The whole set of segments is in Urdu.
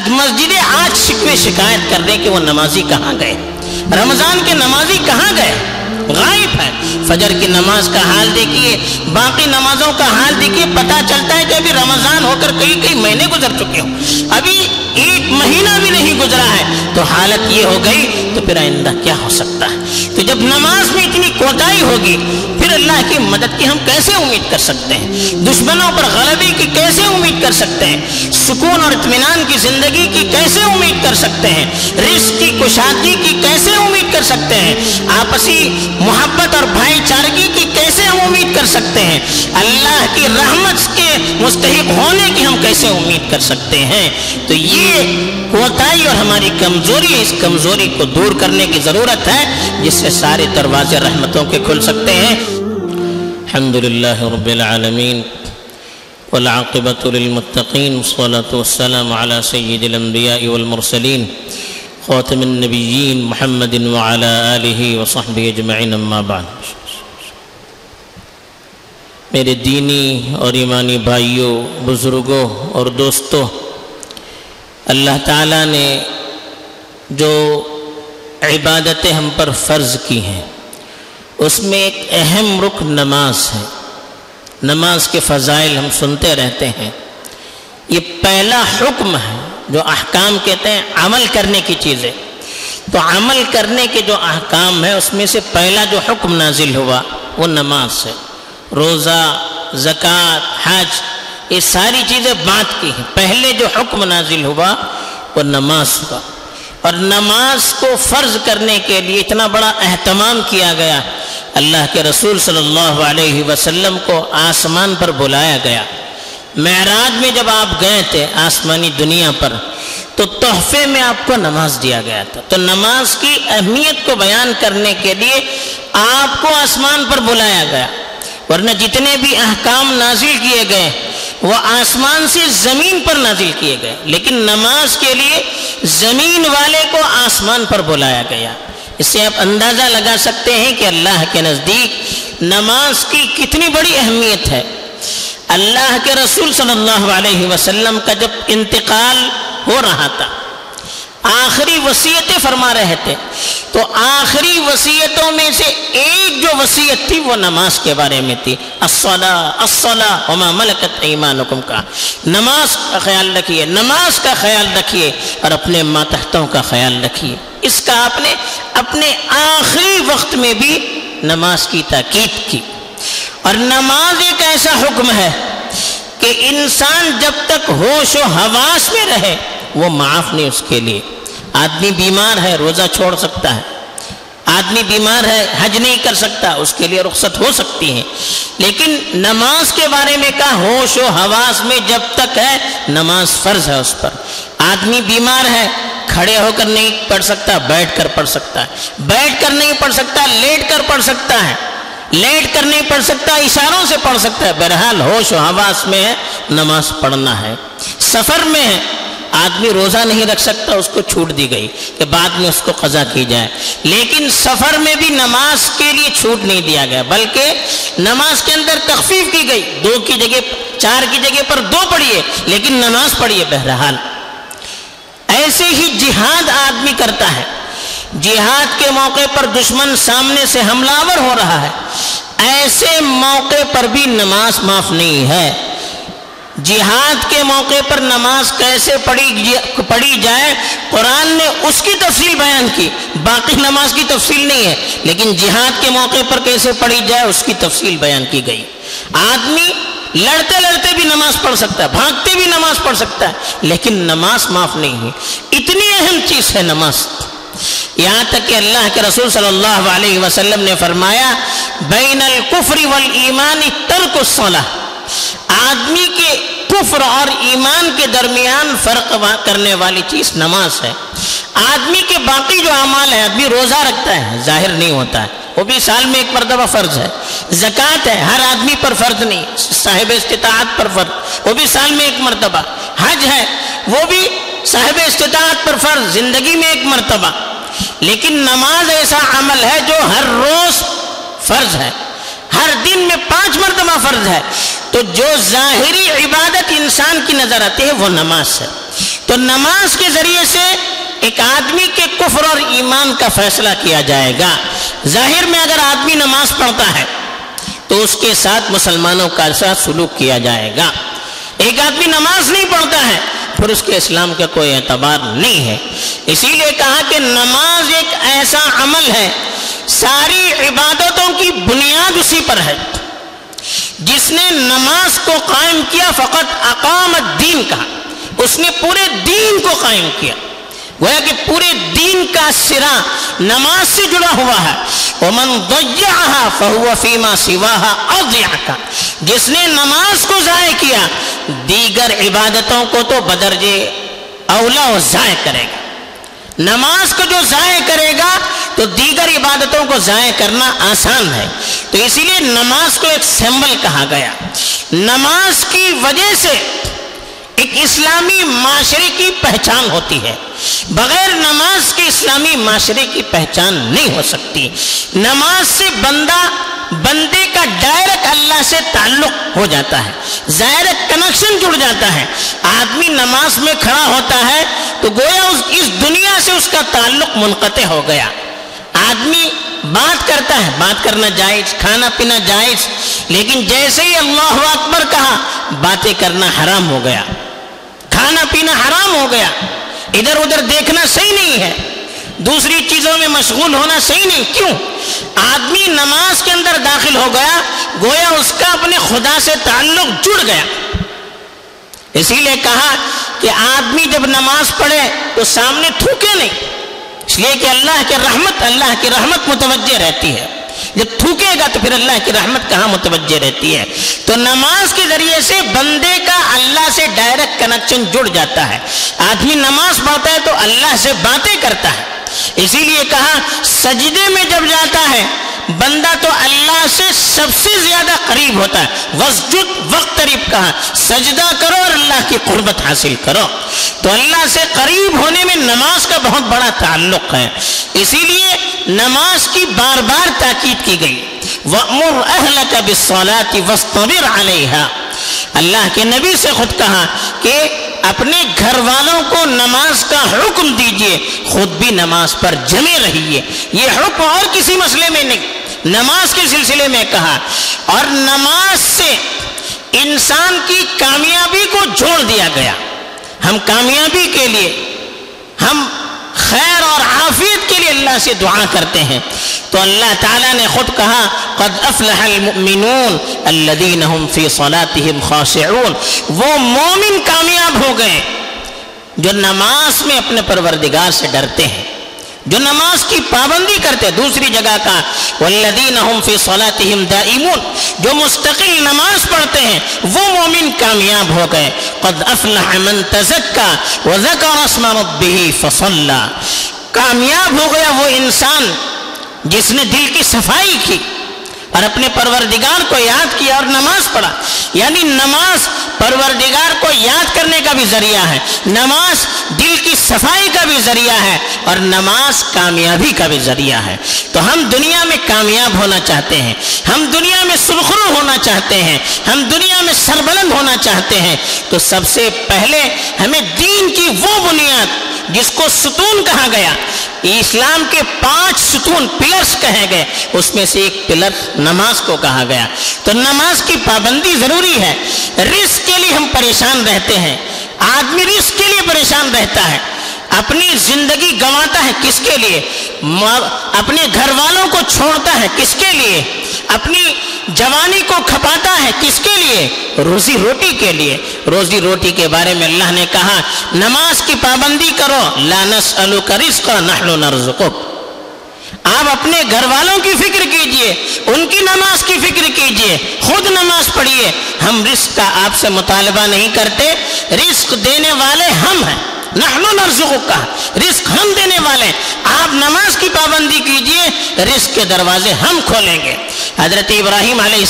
مسجدیں آج شکوے شکایت کر رہے کہ وہ نمازی کہاں گئے، رمضان کے نمازی کہاں گئے، غائب ہے۔ فجر کی نماز کا حال دیکھیے، باقی نمازوں کا حال دیکھیے، پتہ چلتا ہے کہ ابھی رمضان ہو کر کئی مہینے گزر چکے ہوں، ابھی 1 مہینہ بھی نہیں گزرا ہے، تو حالت یہ ہو گئی تو پھر آئندہ کیا ہو سکتا ہے؟ تو جب نماز میں اتنی کوتاہی ہوگی پھر اللہ کی مدد کی ہم کیسے امید کر سکتے ہیں؟ دشمنوں پر غلبے کی کیسے امید کر سکتے ہیں؟ سکون اور اطمینان کی زندگی کی کیسے امید کر سکتے ہیں؟ رزق کی کشادگی کی کیسے امید کر سکتے ہیں؟ آپسی محبت اور بھائی چارگی کی کیسے ہم امید کر سکتے ہیں؟ اللہ کی رحمت کے مستحق ہونے کی ہم کیسے امید کر سکتے ہیں؟ تو یہ کوتاہی اور ہماری کمزوری ہے، اس کمزوری کو دور کرنے کی ضرورت ہے جس سے سارے دروازے رحمتوں کے کھل سکتے ہیں۔ الحمدللہ رب العالمین والعاقبۃ للمتقین والصلاة والسلام علی سید الانبیاء والمرسلین خاتم النبیین محمد وعلی آلہ وصحبہ اجمعین، اما بعد۔ میرے دینی اور ایمانی بھائیوں، بزرگوں اور دوستوں، اللہ تعالیٰ نے جو عبادتیں ہم پر فرض کی ہیں اس میں ایک اہم رکن نماز ہے۔ نماز کے فضائل ہم سنتے رہتے ہیں، یہ پہلا حکم ہے جو احکام کہتے ہیں عمل کرنے کی چیزیں، تو عمل کرنے کے جو احکام ہیں اس میں سے پہلا جو حکم نازل ہوا وہ نماز ہے۔ روزہ، زکوٰۃ، حج، یہ ساری چیزیں بعد کی ہیں، پہلے جو حکم نازل ہوا وہ نماز ہوا، اور نماز کو فرض کرنے کے لیے اتنا بڑا اہتمام کیا گیا، اللہ کے رسول صلی اللہ علیہ وسلم کو آسمان پر بلایا گیا۔ معراج میں جب آپ گئے تھے آسمانی دنیا پر تو تحفے میں آپ کو نماز دیا گیا تھا، تو نماز کی اہمیت کو بیان کرنے کے لیے آپ کو آسمان پر بلایا گیا، ورنہ جتنے بھی احکام نازل کیے گئے وہ آسمان سے زمین پر نازل کیے گئے، لیکن نماز کے لیے زمین والے کو آسمان پر بلایا گیا۔ اس سے آپ اندازہ لگا سکتے ہیں کہ اللہ کے نزدیک نماز کی کتنی بڑی اہمیت ہے۔ اللہ کے رسول صلی اللہ علیہ وسلم کا جب انتقال ہو رہا تھا، آخری وصیتیں فرما رہے تھے، تو آخری وصیتوں میں سے ایک جو وصیت تھی وہ نماز کے بارے میں تھی، الصلاۃ الصلاۃ وما ملکت ایمانکم کا، نماز کا خیال رکھیے، نماز کا خیال رکھیے اور اپنے ماتحتوں کا خیال رکھیے۔ اس کا آپ نے اپنے آخری وقت میں بھی نماز کی تاکید کی۔ اور نماز ایک ایسا حکم ہے کہ انسان جب تک ہوش و حواس میں رہے وہ معاف نہیں اس کے لیے۔ آدمی بیمار ہے روزہ چھوڑ سکتا ہے، آدمی بیمار ہے حج نہیں کر سکتا، اس کے لیے رخصت ہو سکتی ہے، لیکن نماز کے بارے میں کہا ہوش و حواس میں جب تک ہے نماز فرض ہے اس پر۔ آدمی بیمار ہے، کھڑے ہو کر نہیں پڑھ سکتا، بیٹھ کر پڑھ سکتا ہے، بیٹھ کر نہیں پڑھ سکتا لیٹ کر پڑھ سکتا ہے، لیٹ کر نہیں پڑھ سکتا اشاروں سے پڑھ سکتا ہے، بہرحال ہوش و حواس میں ہے نماز پڑھنا ہے۔ سفر میں ہے، آدمی روزہ نہیں رکھ سکتا، اس کو چھوٹ دی گئی کہ بعد میں اس کو قضا کی جائے، لیکن سفر میں بھی نماز کے لیے چھوٹ نہیں دیا گیا، بلکہ نماز کے اندر تخفیف کی گئی، 2 کی جگہ 4 کی جگہ پر 2 پڑھیے لیکن نماز پڑھیے۔ بہرحال ایسے ہی جہاد آدمی کرتا ہے، جہاد کے موقع پر دشمن سامنے سے حملہ آور ہو رہا ہے، ایسے موقع پر بھی نماز معاف نہیں ہے۔ جہاد کے موقع پر نماز کیسے پڑھی جائے قرآن نے اس کی تفصیل بیان کی، باقی نماز کی تفصیل نہیں ہے، لیکن جہاد کے موقع پر کیسے پڑھی جائے اس کی تفصیل بیان کی گئی۔ آدمی لڑتے لڑتے بھی نماز پڑھ سکتا ہے، بھاگتے بھی نماز پڑھ سکتا ہے، لیکن نماز معاف نہیں ہے۔ اتنی اہم چیز ہے نماز، یہاں تک کہ اللہ کے رسول صلی اللہ علیہ وسلم نے فرمایا بین الکفر والایمان ترک الصلاۃ، آدمی کے کفر اور ایمان کے درمیان فرق کرنے والی چیز نماز ہے۔ آدمی کے باقی جو اعمال ہیں، آدمی روزہ رکھتا ہے ظاہر نہیں ہوتا ہے، وہ بھی سال میں 1 مرتبہ فرض ہے، زکوٰۃ ہے ہر آدمی پر فرض نہیں، صاحب استطاعت پر فرض، وہ بھی سال میں 1 مرتبہ، حج ہے وہ بھی صاحب استطاعت پر فرض، زندگی میں 1 مرتبہ، لیکن نماز ایسا عمل ہے جو ہر روز فرض ہے، ہر دن میں 5 مرتبہ فرض ہے، تو جو ظاہری عبادت انسان کی نظر آتی ہے وہ نماز ہے۔ تو نماز کے ذریعے سے ایک آدمی کے کفر اور ایمان کا فیصلہ کیا جائے گا۔ ظاہر میں اگر آدمی نماز پڑھتا ہے تو اس کے ساتھ مسلمانوں کا ساتھ سلوک کیا جائے گا۔ ایک آدمی نماز نہیں پڑھتا ہے پھر اس کے اسلام کا کوئی اعتبار نہیں ہے۔ اسی لیے کہا کہ نماز ایک ایسا عمل ہے، ساری عبادتوں کی بنیاد اسی پر ہے۔ جس نے نماز کو قائم کیا فقط اقام الدین کہا، اس نے پورے دین کو قائم کیا، گویا کہ پورے دین کا سرا نماز سے جڑا ہوا ہے۔ وَمَنْ ضَيَّعَهَا فَهُوَ فِي مَا سِوَاهَا أَضْيَعَ، جس نے نماز کو ضائع کیا دیگر عبادتوں کو تو بدرجے اولا و ضائع کرے گا۔ نماز کو جو ضائع کرے گا تو دیگر عبادتوں کو ضائع کرنا آسان ہے۔ تو اسی لیے نماز کو ایک سمبل کہا گیا۔ نماز کی وجہ سے ایک اسلامی معاشرے کی پہچان ہوتی ہے، بغیر نماز کے اسلامی معاشرے کی پہچان نہیں ہو سکتی۔ نماز سے بندے کا ڈائریکٹ اللہ سے تعلق ہو جاتا ہے، ڈائریکٹ کنیکشن جڑ جاتا ہے۔ آدمی نماز میں کھڑا ہوتا ہے تو گویا اس دنیا سے اس کا تعلق منقطع ہو گیا۔ آدمی بات کرتا ہے، بات کرنا جائز، کھانا پینا جائز، لیکن جیسے ہی اللہ اکبر کہا باتیں کرنا حرام ہو گیا، کھانا پینا حرام ہو گیا، ادھر ادھر دیکھنا صحیح نہیں ہے، دوسری چیزوں میں مشغول ہونا صحیح نہیں۔ کیوں؟ آدمی نماز کے اندر داخل ہو گیا، گویا اس کا اپنے خدا سے تعلق جڑ گیا۔ اسی لیے کہا کہ آدمی جب نماز پڑھے تو سامنے تھوکے نہیں، اس لیے کہ اللہ کی رحمت متوجہ رہتی ہے۔ جب تھوکے گا تو پھر اللہ کی رحمت کہاں متوجہ رہتی ہے؟ تو نماز کے ذریعے سے بندے کا اللہ سے ڈائریکٹ کنیکشن جڑ جاتا ہے۔ آدمی نماز پڑھتا ہے تو اللہ سے باتیں کرتا ہے۔ اسی لیے کہا سجدے میں جب جاتا ہے بندہ تو اللہ سے سب سے زیادہ قریب ہوتا ہے۔ وسجد وقترب کہا، سجدہ کرو اور اللہ کی قربت حاصل کرو۔ تو اللہ سے قریب ہونے میں نماز کا بہت بڑا تعلق ہے، اسی لیے نماز کی بار بار تاکید کی گئی۔ وَأْمُرْ أَهْلَكَ بِالصَّلَاةِ وَاسْطَبِرْ عَلَيْهَا، اللہ کے نبی سے خود کہا کہ اپنے گھر والوں کو نماز کا حکم دیجئے، خود بھی نماز پر جمے رہیے۔ یہ حکم اور کسی مسئلے میں نہیں، نماز کے سلسلے میں کہا۔ اور نماز سے انسان کی کامیابی کو جوڑ دیا گیا۔ ہم کامیابی کے لیے، ہم خیر اور عافیت کے لیے اللہ سے دعا کرتے ہیں، تو اللہ تعالیٰ نے خود کہا قد افلح المؤمنون الذین هم فی صلاتهم خاشعون، وہ مومن کامیاب ہو گئے جو نماز میں اپنے پروردگار سے ڈرتے ہیں، جو نماز کی پابندی کرتے۔ دوسری جگہ کا والذین هم فی صلاتهم دائمون، جو مستقل نماز پڑھتے ہیں وہ مومن کامیاب ہو گئے۔ قد افلح من تزکا وذکر اسم ربہ فصلی، کامیاب ہو گیا وہ انسان جس نے دل کی صفائی کی اور اپنے پروردگار کو یاد کیا اور نماز پڑھا۔ یعنی نماز پروردگار کو یاد کرنے کا بھی ذریعہ ہے، نماز دل کی صفائی کا بھی ذریعہ ہے، اور نماز کامیابی کا بھی ذریعہ ہے۔ تو ہم دنیا میں کامیاب ہونا چاہتے ہیں، ہم دنیا میں سرخرو ہونا چاہتے ہیں، ہم دنیا میں سربلند ہونا چاہتے ہیں، تو سب سے پہلے ہمیں دین کی وہ بنیاد جس کو ستون کہا گیا، اسلام کے 5 ستون پلرز کہے گئے، اس میں سے ایک پلر نماز کو کہا گیا۔ تو نماز کی پابندی ضروری ہے۔ رزق کے لیے ہم پریشان رہتے ہیں، آدمی رزق کے لیے پریشان رہتا ہے، اپنی زندگی گنواتا ہے کس کے لیے؟ اپنے گھر والوں کو چھوڑتا ہے کس کے لیے؟ اپنی جوانی کو کھپاتا ہے کس کے لیے؟ روزی روٹی کے لیے۔ روزی روٹی کے بارے میں اللہ نے کہا نماز کی پابندی کرو، لا نسألک رزقا نحن نرزقک، آپ اپنے گھر والوں کی فکر کیجئے، ان کی نماز کی فکر کیجئے، خود نماز پڑھیے۔ ہم رزق کا آپ سے مطالبہ نہیں کرتے، رزق دینے والے ہم ہیں، نحن نرزقک، رزق ہم دینے والے، آپ نماز کی پابندی کیجئے، رزق کے دروازے ہم کھولیں گے۔ حضرت ابراہیم علیہ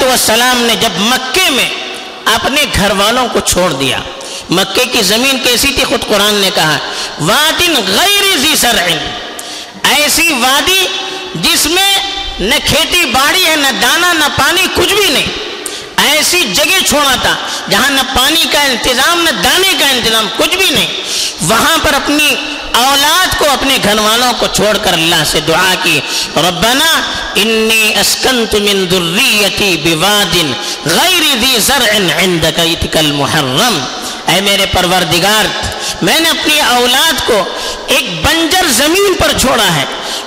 السلام نے جب مکے میں اپنے گھر والوں کو چھوڑ دیا، مکے کی زمین کیسی تھی؟ خود قرآن نے کہا وادٍ غیر ذی زرع، ایسی وادی جس میں نہ کھیتی باڑی ہے، نہ دانا نہ پانی، کچھ بھی نہیں، ایسی جگہ چھوڑا تھا جہاں نہ پانی کا انتظام نہ دانے کا انتظام، کچھ بھی نہیں، وہاں پر اپنی اولاد کو اپنے گھر والوں کو چھوڑ کر اللہ سے دعا کی، ربنا انی اسکنت من ذریتی بواد غیر ذی زرع عندک بیتک المحرم، اے میرے پروردگار میں نے اپنی اولاد کو ایک بنجر زمین پر چھوڑا ہے،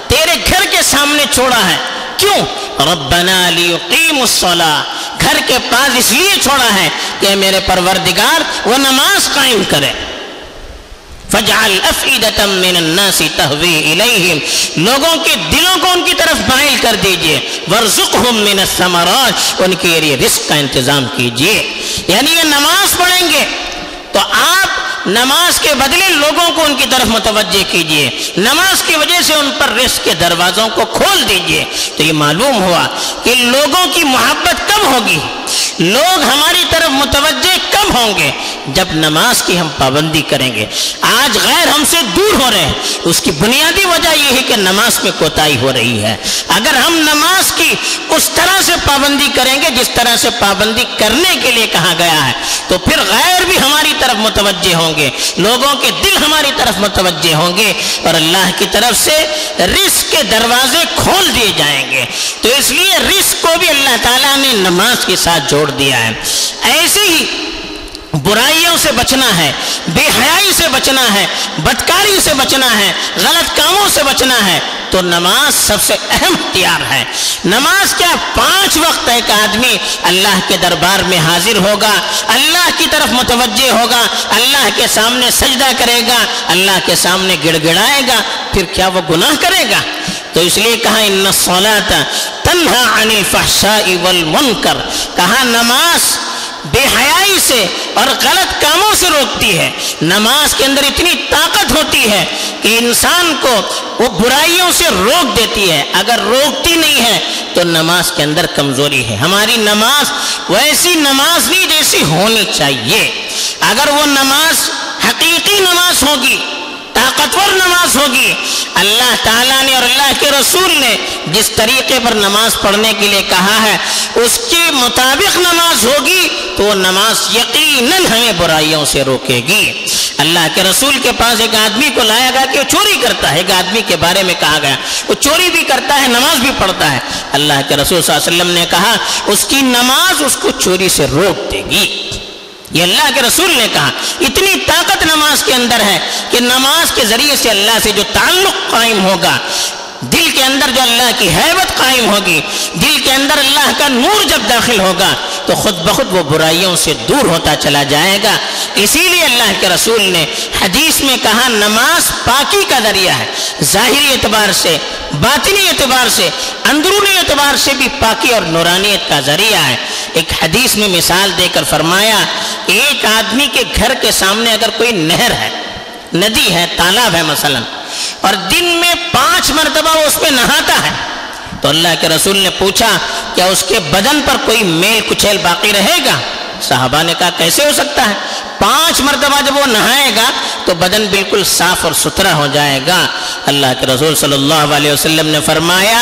تیرے گھر کے سامنے چھوڑا ہے، کیوں؟ ربنا لیقیموا الصلاۃ، گھر کے پاس اس لیے چھوڑا ہے کہ میرے پروردگار وہ نماز قائم کرے، فَاجْعَلْ أَفْئِدَةً مِّنَ النَّاسِ تَهْوِي إِلَيْهِمْ، لوگوں کے دلوں کو ان کی طرف مائل کر دیجئے، وَارْزُقْهُم مِّنَ الثَّمَرَاتِ، ان کے لیے رزق کا انتظام کیجئے۔ یعنی یہ نماز پڑھیں گے تو آپ نماز کے بدلے لوگوں کو ان کی طرف متوجہ کیجئے، نماز کی وجہ سے ان پر رزق کے دروازوں کو کھول دیجئے۔ تو یہ معلوم ہوا کہ لوگوں کی محبت کب ہوگی، لوگ ہماری طرف متوجہ کب ہوں گے، جب نماز کی ہم پابندی کریں گے۔ آج غیر ہم سے دور ہو رہے ہیں، اس کی بنیادی وجہ یہ ہے کہ نماز میں کوتاہی ہو رہی ہے۔ اگر ہم نماز کی اس طرح سے پابندی کریں گے جس طرح سے پابندی کرنے کے لیے کہا گیا ہے، تو پھر غیر بھی ہماری طرف متوجہ ہوں گے، لوگوں کے دل ہماری طرف متوجہ ہوں گے، اور اللہ کی طرف سے رزق کے دروازے کھول دیے جائیں گے۔ تو اس لیے رزق کو بھی اللہ تعالیٰ نے نماز کے ساتھ جوڑ دیا ہے۔ ایسے ہی برائیوں سے بچنا ہے، بے حیائی سے بچنا ہے، بدکاری سے بچنا ہے، غلط کاموں سے بچنا ہے، تو نماز سب سے اہم اختیار ہے۔ نماز کیا 5 وقت ایک آدمی اللہ کے دربار میں حاضر ہوگا، اللہ کی طرف متوجہ ہوگا، اللہ کے سامنے سجدہ کرے گا، اللہ کے سامنے گڑ گڑائے گا، پھر کیا وہ گناہ کرے گا؟ تو اس لیے کہا ان الصلاۃ تنہی عن الفحشاء والمنکر، کہا نماز بے حیائی سے اور غلط کاموں سے روکتی ہے۔ نماز کے اندر اتنی طاقت ہوتی ہے کہ انسان کو وہ برائیوں سے روک دیتی ہے، اگر روکتی نہیں ہے تو نماز کے اندر کمزوری ہے۔ ہماری نماز ویسی نماز نہیں جیسی ہونی چاہیے۔ اگر وہ نماز حقیقی نماز ہوگی، طاقتور نماز ہوگی، اللہ تعالیٰ نے اور اللہ کے رسول نے جس طریقے پر نماز پڑھنے کے لیے کہا ہے اس کے مطابق نماز ہوگی، تو وہ نماز یقیناً ہمیں برائیوں سے روکے گی۔ اللہ کے رسول کے پاس ایک آدمی کو لایا گیا کہ وہ چوری کرتا ہے، ایک آدمی کے بارے میں کہا گیا وہ چوری بھی کرتا ہے، نماز بھی پڑھتا ہے۔ اللہ کے رسول صلی اللہ علیہ وسلم نے کہا اس کی نماز اس کو چوری سے روک دے گی۔ یہ اللہ کے رسول نے کہا، اتنی طاقت نماز کے اندر ہے کہ نماز کے ذریعے سے اللہ سے جو تعلق قائم ہوگا، دل کے اندر جو اللہ کی ہیبت قائم ہوگی، دل کے اندر اللہ کا نور جب داخل ہوگا تو خود بخود وہ برائیوں سے دور ہوتا چلا جائے گا۔ اسی لیے اللہ کے رسول نے حدیث میں کہا نماز پاکی کا ذریعہ ہے، ظاہری اعتبار سے، باطنی اعتبار سے، اندرونی اعتبار سے بھی پاکی اور نورانیت کا ذریعہ ہے۔ ایک حدیث میں مثال دے کر فرمایا، ایک آدمی کے گھر کے سامنے اگر کوئی نہر ہے، ندی ہے، تالاب ہے مثلا، اور دن میں 5 مرتبہ وہ اس پہ نہاتا ہے، تو اللہ کے رسول نے پوچھا کیا اس کے بدن پر کوئی میل کچیل باقی رہے گا؟ صحابہ نے کہا کیسے ہو سکتا ہے؟ 5 مرتبہ جب وہ نہائے گا تو بدن بالکل صاف اور ستھرا ہو جائے گا۔ اللہ کے رسول صلی اللہ علیہ وسلم نے فرمایا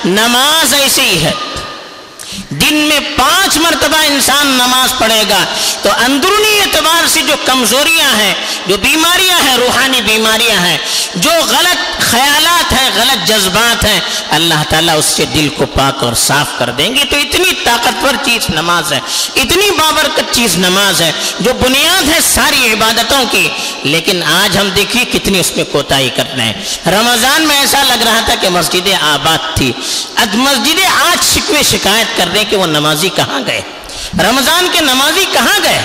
نماز ایسی ہی ہے، دن میں 5 مرتبہ انسان نماز پڑھے گا تو اندرونی اعتبار سے جو کمزوریاں ہیں، جو بیماریاں ہیں، روحانی بیماریاں ہیں، جو غلط خیالات ہیں، غلط جذبات ہیں، اللہ تعالیٰ اس سے دل کو پاک اور صاف کر دیں گے۔ تو اتنی طاقتور چیز نماز ہے، اتنی بابرکت چیز نماز ہے، جو بنیاد ہے ساری عبادتوں کی، لیکن آج ہم دیکھیے کتنی اس میں کوتاہی کرتے ہیں۔ رمضان میں ایسا لگ رہا تھا کہ مسجدیں آباد تھی، اب مسجدیں آج شکوے شکایت کر رہے کہ وہ نمازی کہاں گئے، رمضان کے نمازی کہاں گئے،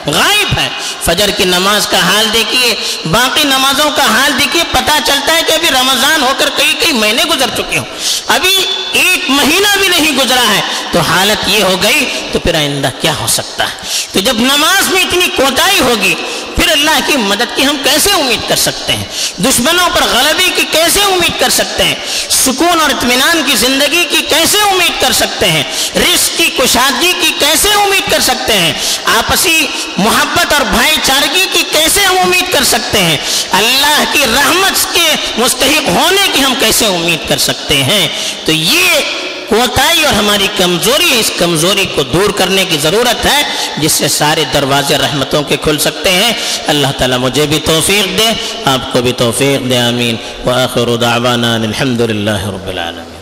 غائب ہے۔ فجر کی نماز کا حال دیکھیے، باقی نمازوں کا حال دیکھیے، پتہ چلتا ہے کہ ابھی رمضان ہو کر کئی مہینے گزر چکے ہوں، ابھی 1 مہینہ بھی نہیں گزرا ہے، تو حالت یہ ہو گئی تو پھر آئندہ کیا ہو سکتا ہے؟ تو جب نماز میں اتنی کوتاہی ہوگی پھر اللہ کی مدد کی ہم کیسے امید کر سکتے ہیں؟ دشمنوں پر غلبے کی کیسے امید کر سکتے ہیں؟ سکون اور اطمینان کی زندگی کی کیسے امید کر سکتے ہیں؟ رزق کی کشادگی کی کیسے امید کر سکتے ہیں؟ آپسی محبت اور بھائی چارگی کی کیسے ہم امید کر سکتے ہیں؟ اللہ کی رحمت کے مستحق ہونے کی ہم کیسے امید کر سکتے ہیں؟ تو یہ کوتاہی اور ہماری کمزوری ہے، اس کمزوری کو دور کرنے کی ضرورت ہے، جس سے سارے دروازے رحمتوں کے کھل سکتے ہیں۔ اللہ تعالیٰ مجھے بھی توفیق دے، آپ کو بھی توفیق دے، آمین۔ وآخر دعوانا الحمدللہ رب العالمین۔